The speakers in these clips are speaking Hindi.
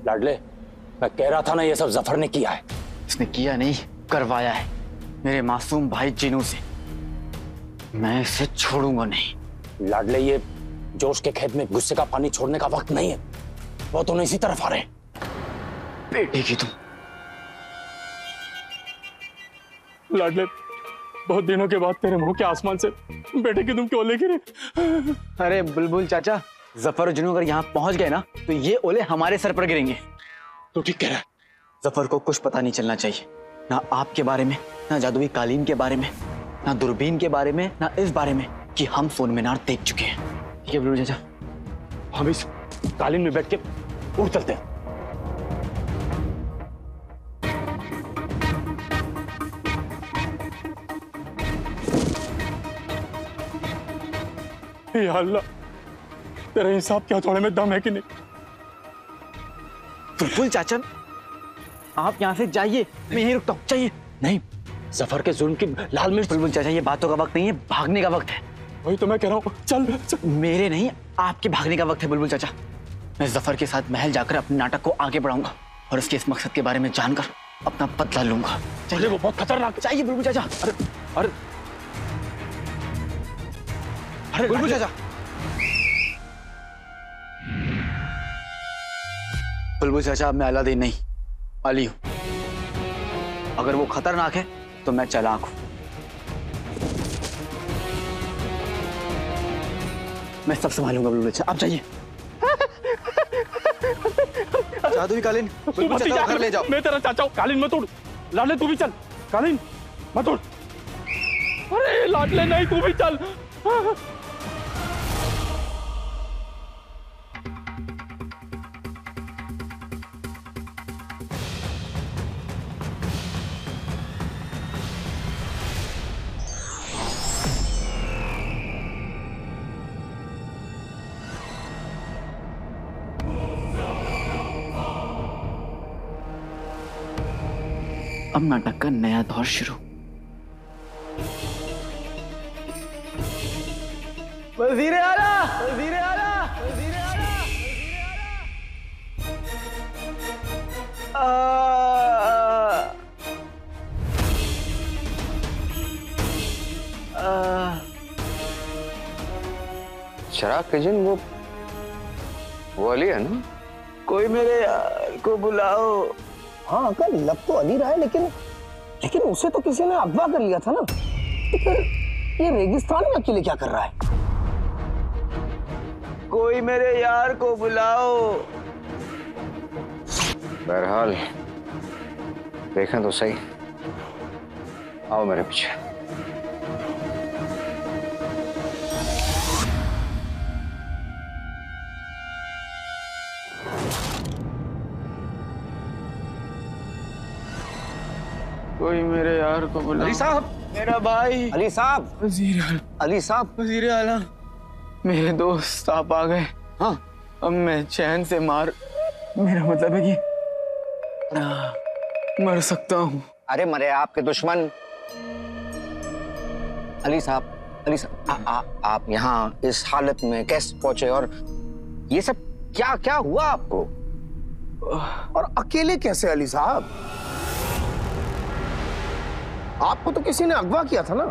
लाडले, मैं कह रहा था ना, ये सब जफर ने किया है। इसने किया नहीं, करवाया है मेरे मासूम भाई जिनू से। मैं इसे छोड़ूंगा नहीं। लाडले, ये जोश के खेत में गुस्से का पानी छोड़ने का वक्त नहीं है। वो दोनों इसी तरफ आ रहे हैं। बेटे की तुम। लाडले, बहुत दिनों के बाद तेरे मुंह के आसमान से बेटे की तुम क्यों ओले गिरे? अरे बुलबुल चाचा, जफर और जिनू अगर यहाँ पहुंच गए ना तो ये ओले हमारे सर पर गिरेंगे। तू ठीक कह रहा है। जफर को कुछ पता नहीं चलना चाहिए, ना आपके बारे में, ना जादुई कालीन के बारे में, ना दूरबीन के बारे में, ना इस बारे में कि हम सोन मीनार देख चुके हैं। ठीक है बुलबुल चाचा? हम इस कालीन में बैठ के उड़ चलते हैं। या अल्लाह, तेरे हिसाब के हथौड़े में दम है कि नहीं? बुलबुल चाचा, आप यहाँ से जाइए, मैं यहीं रुकता हूँ। चाहिए नहीं, जफर के जुल्म की लाल मिर्च। बुलबुल चाचा, ये बातों का वक्त नहीं है, भागने का वक्त है। वही तो मैं कह रहा हूँ, चल चल। मेरे नहीं, आपके भागने का वक्त है बुलबुल चाचा। मैं जफर के साथ महल जाकर अपने नाटक को आगे बढ़ाऊंगा और उसके इस मकसद के बारे में जानकर अपना बदला लूंगा। चलिए, वो बहुत खतरनाक। चाहिए बुलबुल चाचा। अरे अरे अरे बुलबुल चाचा, बुलबुल चाचा, अब मैं अलादीन नहीं, अली हूं। अगर वो खतरनाक है तो मैं चालाक हूं। मैं सब संभालूंगा बुलबुल चाचा, आप जाइए। जादुई कालीन, बुलबुल चाचा को घर ले जाओ। मैं तेरा चाचा हूँ, कालीन मत उड़। लाडले तू भी चल, कालीन मत उड़। अरे लाडले नहीं, तू भी चल। अब नाटक का नया दौर शुरू। वज़ीर आला, वज़ीर आला, वज़ीर आला, शराब के जिन वो अली है ना? कोई मेरे यार को बुलाओ। हाँ अंकल, लब तो अली रहा है, लेकिन उसे तो किसी ने अगवा कर लिया था ना। तो फिर ये रेगिस्तान में अकेले क्या कर रहा है? कोई मेरे यार को बुलाओ। बहरहाल देखें तो सही। आओ मेरे पीछे। कोई मेरे यार को बुलाओ। अली साहब, मेरा भाई। अली साहब, वज़ीर आला, अली साहब। वज़ीर आला, मेरे दोस्त आप आ गए। हाँ, अब मैं चैन से मेरा मतलब है कि मर सकता हूँ। अरे मरे आपके दुश्मन। अली साहब, आप यहाँ इस हालत में कैसे पहुंचे, और ये सब क्या क्या हुआ आपको? और अकेले कैसे अली साहब? आपको तो किसी ने अगवा किया था ना।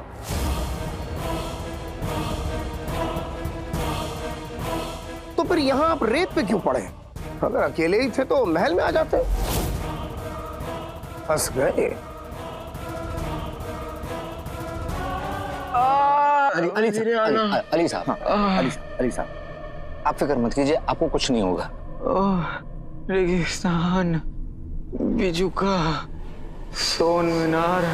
तो फिर यहाँ आप रेत पे क्यों पड़े? अगर अकेले ही थे तो महल में आ जाते। फंस गए। अली साहब, अली साहब, आप फिक्र मत कीजिए, आपको कुछ नहीं होगा। रेगिस्तान, बिजुका, सोन मीनार।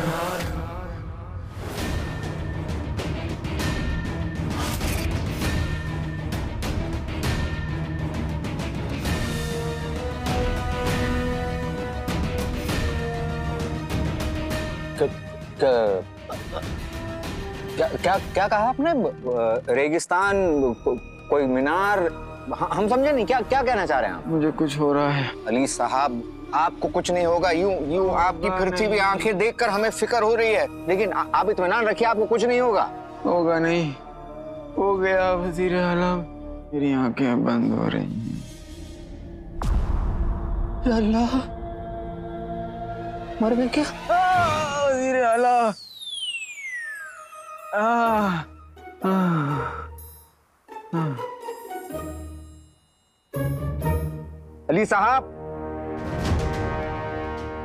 क्या कहा आपने? रेगिस्तान, कोई मीनार? हम समझे नहीं, क्या क्या कहना चाह रहे हैं आप? मुझे कुछ हो रहा है। अली साहब, आपको कुछ नहीं होगा। यूं आपकी फिरती हुई आंखें देखकर हमें फिक्र हो रही है, लेकिन आप इत्मीनान रखिए, आपको कुछ नहीं होगा। होगा नहीं, हो गया वज़ीर आला, मेरी आंखें बंद हो रही हैं। अल्लाह, मर गए क्या? वजीर आला। अली साहब,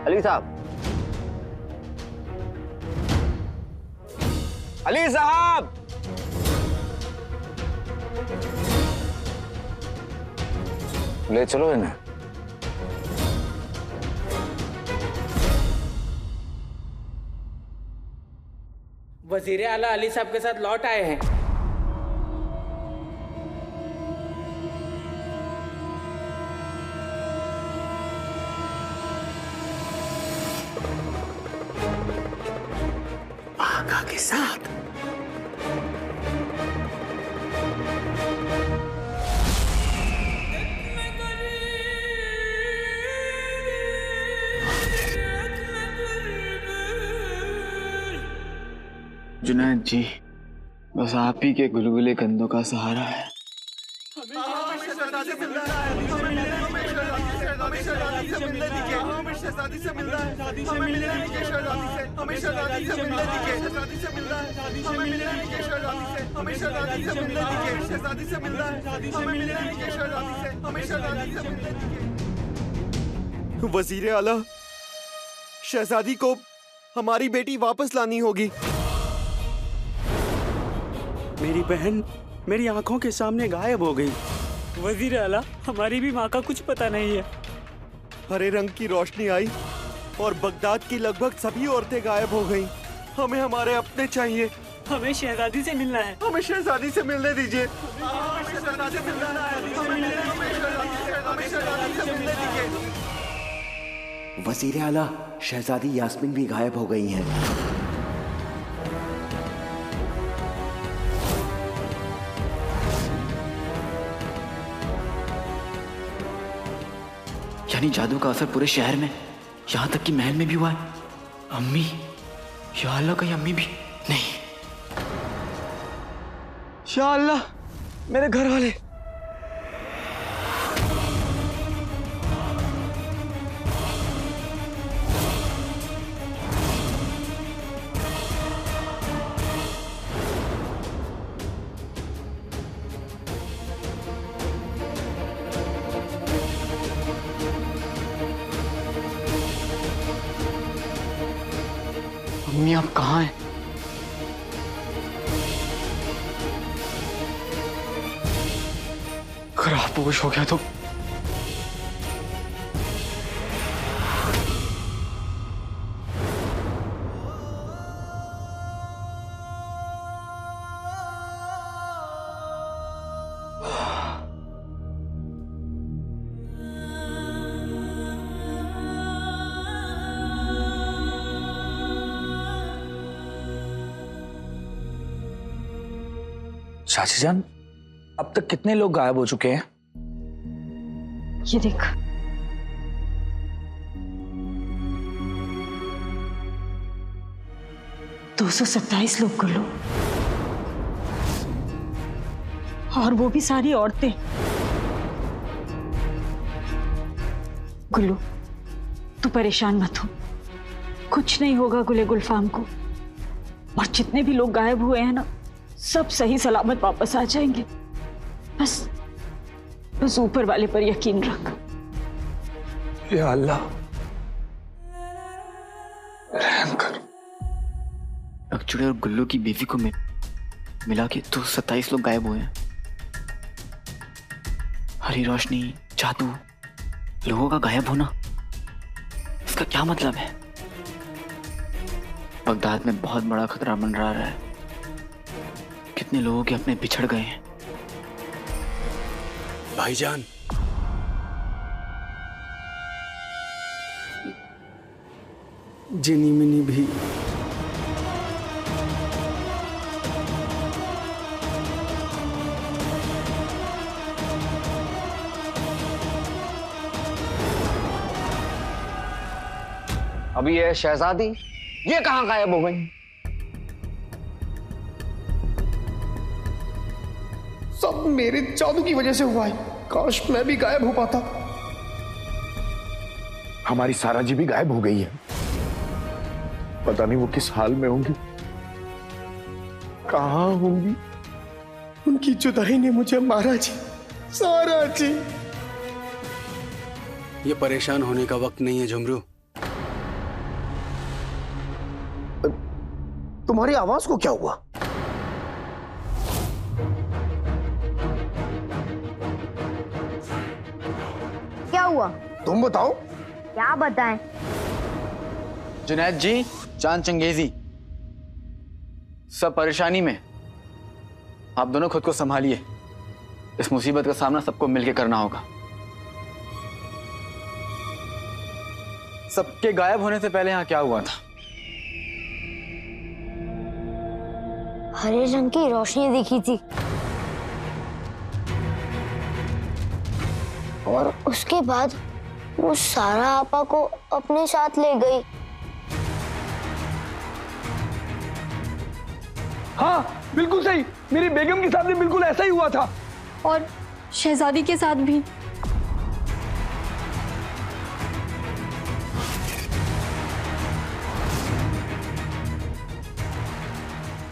अली साहब, अली साहब, ले चलो इन्हें। वजीर आला अली साहब के साथ लौट आए हैं। आका के साथ जुनैद जी, बस आप ही के गुलगुले कंधों का सहारा है। वजीर आला, शहजादी को हमारी बेटी वापस लानी होगी। मेरी बहन मेरी आंखों के सामने गायब हो गई। वजीर आला, हमारी भी माँ का कुछ पता नहीं है। हरे रंग की रोशनी आई और बगदाद की लगभग सभी औरतें गायब हो गईं। हमें हमारे अपने चाहिए। हमें शहजादी से मिलना है। हमें शहजादी से मिलने दीजिए। वजीर आला, शहजादी यास्मीन भी गायब हो गई हैं। यानी जादू का असर पूरे शहर में, यहाँ तक कि महल में भी हुआ है। अम्मी, या अल्लाह, कहीं अम्मी भी नहीं। या अल्लाह, मेरे घर वाले। अम्मी, आप कहाँ हैं? अगर आप होश हो गया तो चाची जान, अब तक कितने लोग गायब हो चुके हैं? ये देख, दो 227 लोग गुल्लू, और वो भी सारी औरतें। गुल्लू, तू परेशान मत हो, कुछ नहीं होगा गुले गुलफाम को। और जितने भी लोग गायब हुए हैं ना, सब सही सलामत वापस आ जाएंगे। बस ऊपर वाले पर यकीन रख। या अल्लाह, रहम कर। अकचुड़े और गुल्लू की बीवी को मिला के 227 लोग गायब हुए हैं। हरी रोशनी, जादू, लोगों का गायब होना, इसका क्या मतलब है? बगदाद में बहुत बड़ा खतरा मंडरा रहा है। कितने लोगों के अपने बिछड़ गए हैं। भाईजान, जिनी मिनी भी अभी ये शहजादी, ये कहाँ गायब हो गई? सब मेरे जादू की वजह से हुआ है। काश मैं भी गायब हो पाता। हमारी सारा जी भी गायब हो गई है। पता नहीं वो किस हाल में होंगी, कहाँ होंगी। उनकी जुदाई ने मुझे मारा जी, सारा जी। ये परेशान होने का वक्त नहीं है झुमरू। तुम्हारी आवाज को क्या हुआ? क्या हुआ? तुम बताओ। क्या बताएं? जुनैद जी, चांद चंगेजी, सब परेशानी में। आप दोनों खुद को संभालिए। इस मुसीबत का सामना सबको मिलकर करना होगा। सबके गायब होने से पहले यहाँ क्या हुआ था? हरे रंग की रोशनी दिखी थी और उसके बाद वो सारा आपा को अपने साथ ले गई। हाँ बिल्कुल सही, मेरी बेगम के साथ भी बिल्कुल ऐसा ही हुआ था। और शहजादी के साथ भी।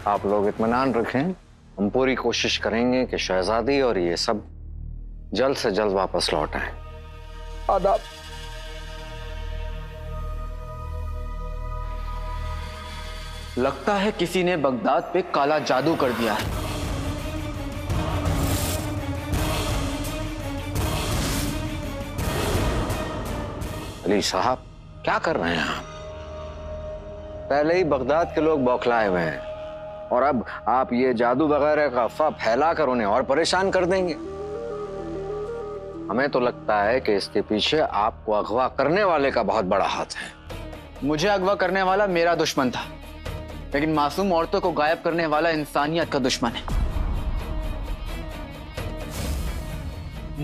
आप लोग इत्मीनान रखें, हम पूरी कोशिश करेंगे कि शहजादी और ये सब जल्द से जल्द वापस लौट आए। आदाब। लगता है किसी ने बगदाद पे काला जादू कर दिया है। अली साहब क्या कर रहे हैं आप? पहले ही बगदाद के लोग बौखलाए हुए हैं और अब आप ये जादू वगैरह का अफवाह फैलाकर उन्हें और परेशान कर देंगे। हमें तो लगता है कि इसके पीछे आपको अगवा करने वाले का बहुत बड़ा हाथ है। मुझे अगवा करने वाला मेरा दुश्मन था, लेकिन मासूम औरतों को गायब करने वाला इंसानियत का दुश्मन है।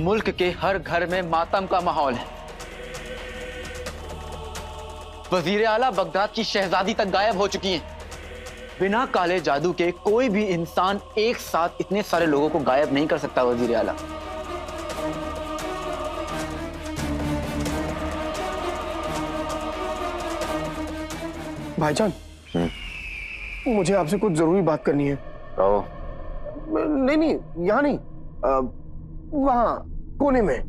मुल्क के हर घर में मातम का माहौल है। वजीर आला बगदाद की शहजादी तक गायब हो चुकी हैं। बिना काले जादू के कोई भी इंसान एक साथ इतने सारे लोगों को गायब नहीं कर सकता। वजीर आला, भाईजान, मुझे आपसे कुछ जरूरी बात करनी है। कहो। नहीं नहीं, यहाँ नहीं, वहां कोने में।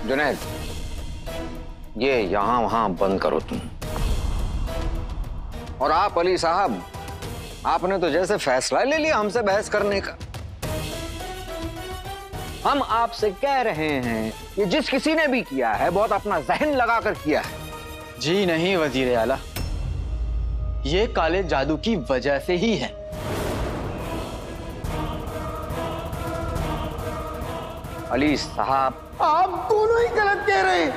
जुनैद, ये यहां वहां बंद करो तुम। और आप अली साहब, आपने तो जैसे फैसला ले लिया हमसे बहस करने का। हम आपसे कह रहे हैं, ये जिस किसी ने भी किया है बहुत अपना जहन लगाकर किया है। जी नहीं वजीर आला, ये काले जादू की वजह से ही है। अली साहब, आप दोनों ही गलत कह रहे हैं।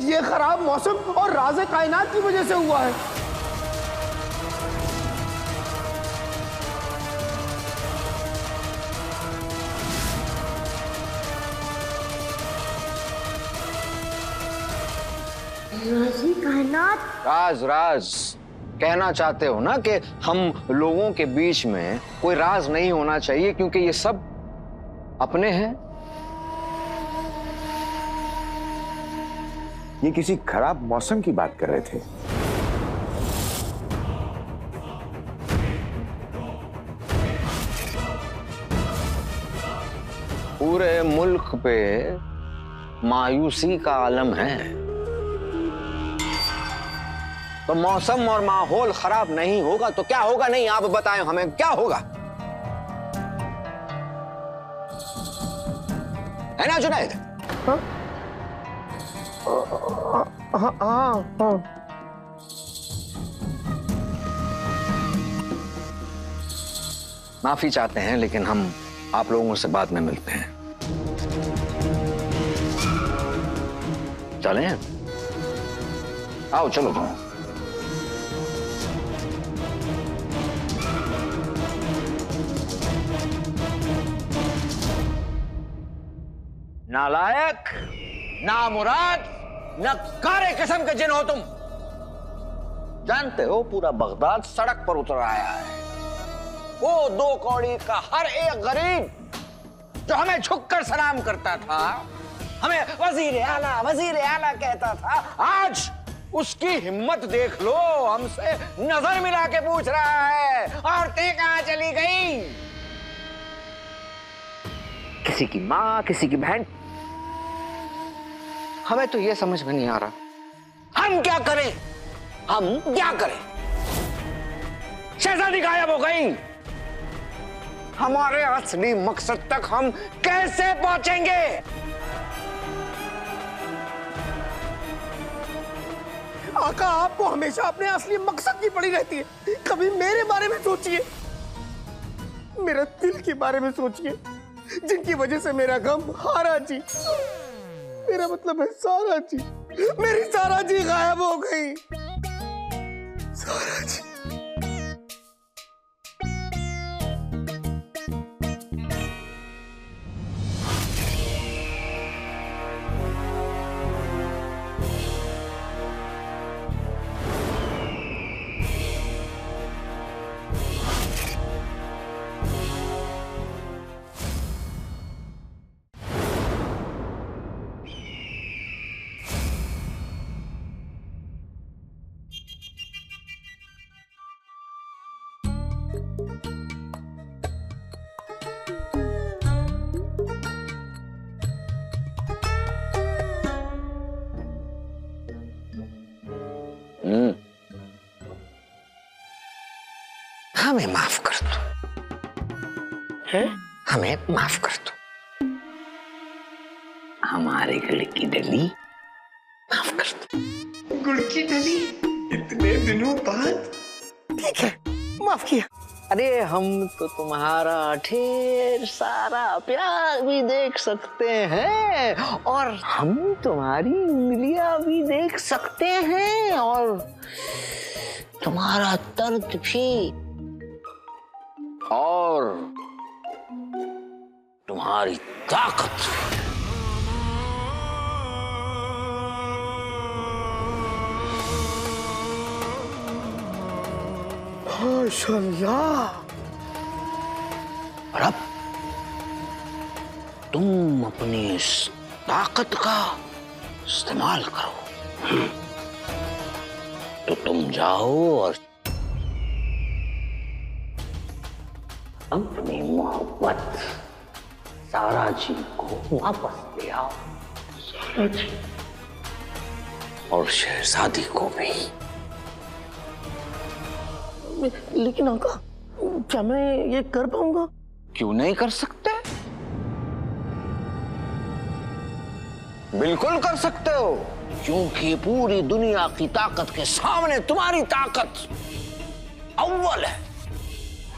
ये खराब मौसम और राज़े कायनात की वजह से हुआ है। राज़े कायनात? राज राज कहना चाहते हो ना कि हम लोगों के बीच में कोई राज नहीं होना चाहिए क्योंकि ये सब अपने हैं। ये किसी खराब मौसम की बात कर रहे थे। पूरे मुल्क पे मायूसी का आलम है, तो मौसम और माहौल खराब नहीं होगा तो क्या होगा? नहीं, आप बताएं हमें क्या होगा, है ना जुनैद? हाँ हाँ हाँ हाँ। माफी चाहते हैं लेकिन हम आप लोगों से बाद में मिलते हैं। चलें? आओ चलो तुम। नालायक, नामुराद, नक्कारे किस्म के जिन हो तुम। जानते हो पूरा बगदाद सड़क पर उतर आया है। वो 2 कौड़ी का हर एक गरीब जो हमें झुककर सलाम करता था, हमें वजीर आला कहता था, आज उसकी हिम्मत देख लो, हमसे नजर मिला के पूछ रहा है औरतें कहां चली गई। किसी की माँ, किसी की बहन, हमें तो यह समझ में नहीं आ रहा हम क्या करें, हम क्या करें। शहजादी गायब हो गई, हमारे असली मकसद तक हम कैसे पहुंचेंगे। आका, आपको हमेशा अपने असली मकसद की पड़ी रहती है। कभी मेरे बारे में सोचिए, मेरा दिल के बारे में सोचिए, जिनकी वजह से मेरा गम हारा जी, मेरा मतलब है सारा जी, मेरी सारा जी गायब हो गई। सारा जी। हमें माफ कर दो, हमें माफ कर दो, हमारे गुड़ की डली माफ कर दो। गुड़ की डली इतने दिनों बाद, ठीक है, माफ किया। अरे हम तो तुम्हारा ढेर सारा प्यार भी देख सकते हैं, और हम तुम्हारी उंगलियां भी देख सकते हैं, और तुम्हारा दर्द भी, और तुम्हारी ताकत। माशाअल्लाह। और अब तुम अपनी इस ताकत का इस्तेमाल करो। तो तुम जाओ और अपनी मोहब्बत सारा जी को वापस ले आओ। सारा जी और शहजादी को भी। लेकिन आका, क्या मैं ये कर पाऊंगा? क्यों नहीं कर सकते? बिल्कुल कर सकते हो, क्योंकि पूरी दुनिया की ताकत के सामने तुम्हारी ताकत अव्वल है।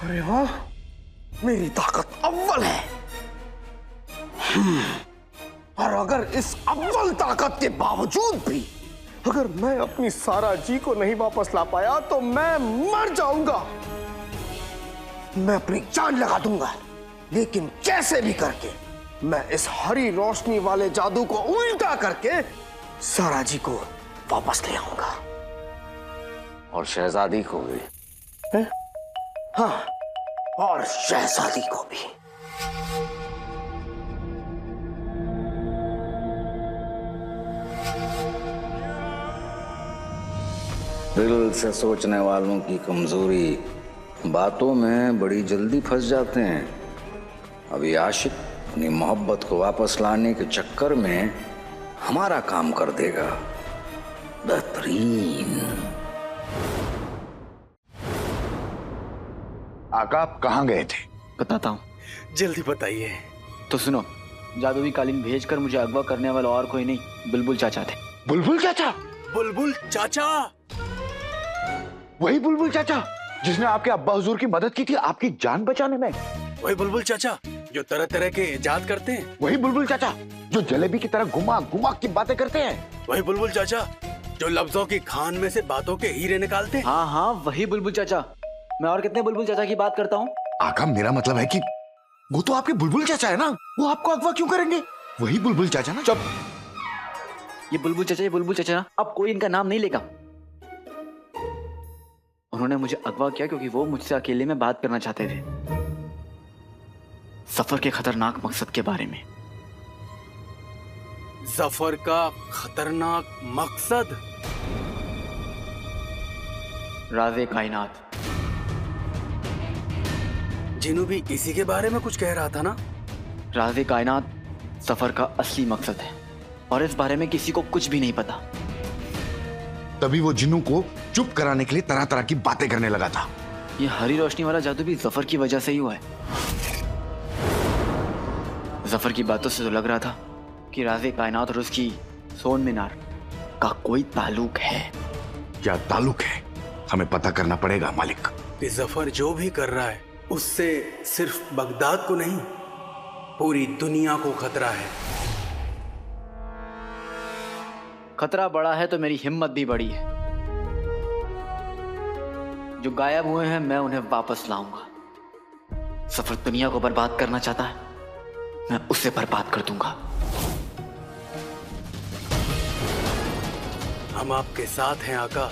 अरे वाह, मेरी ताकत अव्वल है। और अगर इस अव्वल ताकत के बावजूद भी अगर मैं अपनी सारा जी को नहीं वापस ला पाया तो मैं मर जाऊंगा। मैं अपनी जान लगा दूंगा, लेकिन कैसे भी करके मैं इस हरी रोशनी वाले जादू को उल्टा करके सारा जी को वापस ले आऊंगा। और शहजादी को भी। है? हाँ, और शहजादी को भी। दिल से सोचने वालों की कमजोरी बातों में बड़ी जल्दी फंस जाते हैं। अभी आशिक अपनी मोहब्बत को वापस लाने के चक्कर में हमारा काम कर देगा। बेहतरीन। आका, आप कहाँ गए थे? बताता हूँ। जल्दी बताइए। तो सुनो, जादुई कालीन भेजकर मुझे अगवा करने वाला और कोई नहीं, बुलबुल चाचा थे। बुलबुल चाचा? बुलबुल चाचा? वही बुलबुल चाचा जिसने आपके अब्बा हुजूर की मदद की थी आपकी जान बचाने में? वही बुलबुल चाचा जो तरह तरह के इजाद करते हैं? वही बुलबुल चाचा जो जलेबी की तरह घुमा घुमा की बातें करते हैं? वही बुलबुल चाचा जो लफ्जों की खान में से बातों के हीरे निकालते हैं? हाँ हाँ, वही बुलबुल चाचा। मैं और कितने बुलबुल चाचा की बात करता हूँ? आका, मेरा मतलब है कि वो तो आपके बुलबुल चाचा है ना, वो आपको अगवा क्यों करेंगे? वही बुलबुल चाचा ना। चुप। ये बुलबुल चाचा ना, अब कोई इनका नाम नहीं लेगा। उन्होंने मुझे अगवा किया क्योंकि वो मुझसे अकेले में बात करना चाहते थे। सफर के खतरनाक मकसद के बारे में। जफर का खतरनाक मकसद? राज़े कायनात। जिनू भी इसी के बारे में कुछ कह रहा था ना? राज़े कायनात सफर का असली मकसद है और इस बारे में किसी को कुछ भी नहीं पता। तभी वो जिन्नू को चुप कराने के लिए तरह तरह की बातें करने लगा था। ये हरी रोशनी वाला जादू भी जफर की वजह से ही हुआ है। जफर की बातों से तो लग रहा था कि राज़े कायनात और उसकी सोन मीनार का कोई ताल्लुक है। क्या ताल्लुक है हमें पता करना पड़ेगा मालिक। कि जफर जो भी कर रहा है उससे सिर्फ बगदाद को नहीं, पूरी दुनिया को खतरा है। खतरा बड़ा है तो मेरी हिम्मत भी बड़ी है। जो गायब हुए हैं मैं उन्हें वापस लाऊंगा। सफर दुनिया को बर्बाद करना चाहता है, मैं उसे बर्बाद कर दूंगा। हम आपके साथ हैं आका।